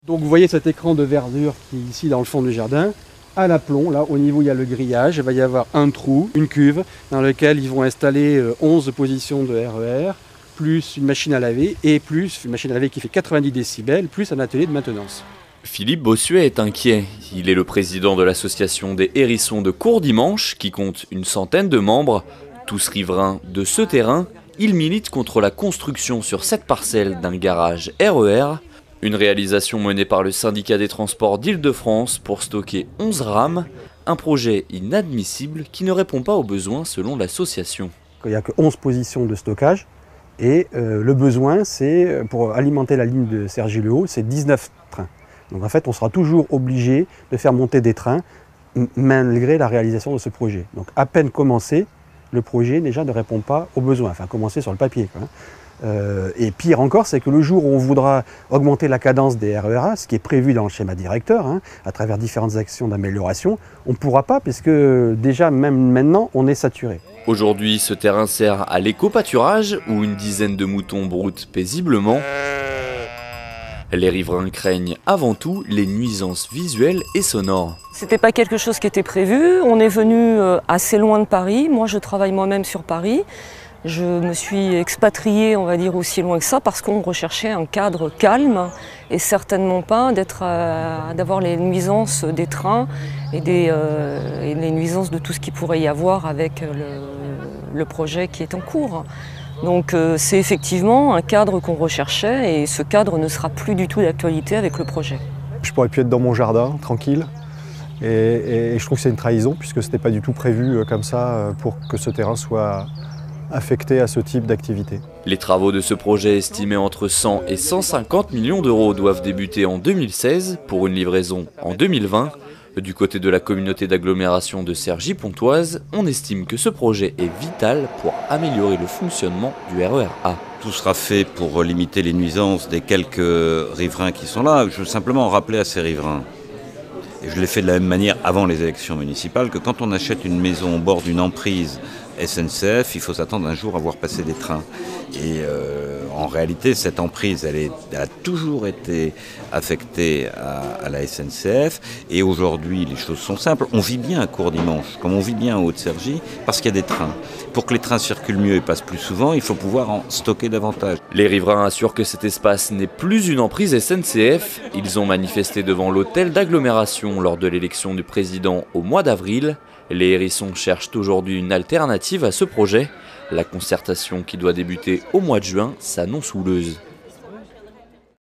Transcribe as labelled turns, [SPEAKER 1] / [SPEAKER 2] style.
[SPEAKER 1] Donc vous voyez cet écran de verdure qui est ici dans le fond du jardin. À l'aplomb, là au niveau où il y a le grillage, il va y avoir un trou, une cuve, dans lequel ils vont installer 11 positions de RER, plus une machine à laver, et plus une machine à laver qui fait 90 décibels, plus un atelier de maintenance.
[SPEAKER 2] Philippe Bossuet est inquiet. Il est le président de l'association des hérissons de Courdimanche, qui compte une centaine de membres. Tous riverains de ce terrain, il milite contre la construction sur cette parcelle d'un garage RER. Une réalisation menée par le syndicat des transports d'Île-de-France pour stocker 11 rames, un projet inadmissible qui ne répond pas aux besoins selon l'association.
[SPEAKER 1] Il n'y a que 11 positions de stockage et le besoin, c'est pour alimenter la ligne de Cergy-le-Haut, c'est 19 trains. Donc en fait, on sera toujours obligé de faire monter des trains malgré la réalisation de ce projet. Donc à peine commencé, le projet déjà ne répond pas aux besoins, enfin commencé sur le papier, quoi. Et pire encore, c'est que le jour où on voudra augmenter la cadence des RERA, ce qui est prévu dans le schéma directeur, à travers différentes actions d'amélioration, on ne pourra pas puisque déjà même maintenant on est saturé.
[SPEAKER 2] Aujourd'hui, ce terrain sert à l'éco-pâturage où une dizaine de moutons broutent paisiblement. Les riverains craignent avant tout les nuisances visuelles et sonores.
[SPEAKER 3] C'était pas quelque chose qui était prévu. On est venu assez loin de Paris. Moi, je travaille moi-même sur Paris. Je me suis expatriée, on va dire, aussi loin que ça parce qu'on recherchait un cadre calme et certainement pas d'avoir les nuisances des trains et les nuisances de tout ce qu'il pourrait y avoir avec le projet qui est en cours. Donc c'est effectivement un cadre qu'on recherchait et ce cadre ne sera plus du tout d'actualité avec le projet.
[SPEAKER 4] Je pourrais plus être dans mon jardin, tranquille. Et je trouve que c'est une trahison puisque ce n'était pas du tout prévu comme ça pour que ce terrain soit affecté à ce type d'activité.
[SPEAKER 2] Les travaux de ce projet estimés entre 100 et 150 millions d'euros doivent débuter en 2016 pour une livraison en 2020. Du côté de la communauté d'agglomération de Cergy-Pontoise, on estime que ce projet est vital pour améliorer le fonctionnement du RER A.
[SPEAKER 5] Tout sera fait pour limiter les nuisances des quelques riverains qui sont là. Je veux simplement rappeler à ces riverains, et je l'ai fait de la même manière avant les élections municipales, que quand on achète une maison au bord d'une emprise SNCF, il faut s'attendre un jour à voir passer des trains. Et en réalité, cette emprise, elle a toujours été affectée à la SNCF. Et aujourd'hui, les choses sont simples. On vit bien à Courdimanche, comme on vit bien en Haute-Cergy, parce qu'il y a des trains. Pour que les trains circulent mieux et passent plus souvent, il faut pouvoir en stocker davantage.
[SPEAKER 2] Les riverains assurent que cet espace n'est plus une emprise SNCF. Ils ont manifesté devant l'hôtel d'agglomération lors de l'élection du président au mois d'avril. Les hérissons cherchent aujourd'hui une alternative à ce projet. La concertation qui doit débuter au mois de juin s'annonce houleuse.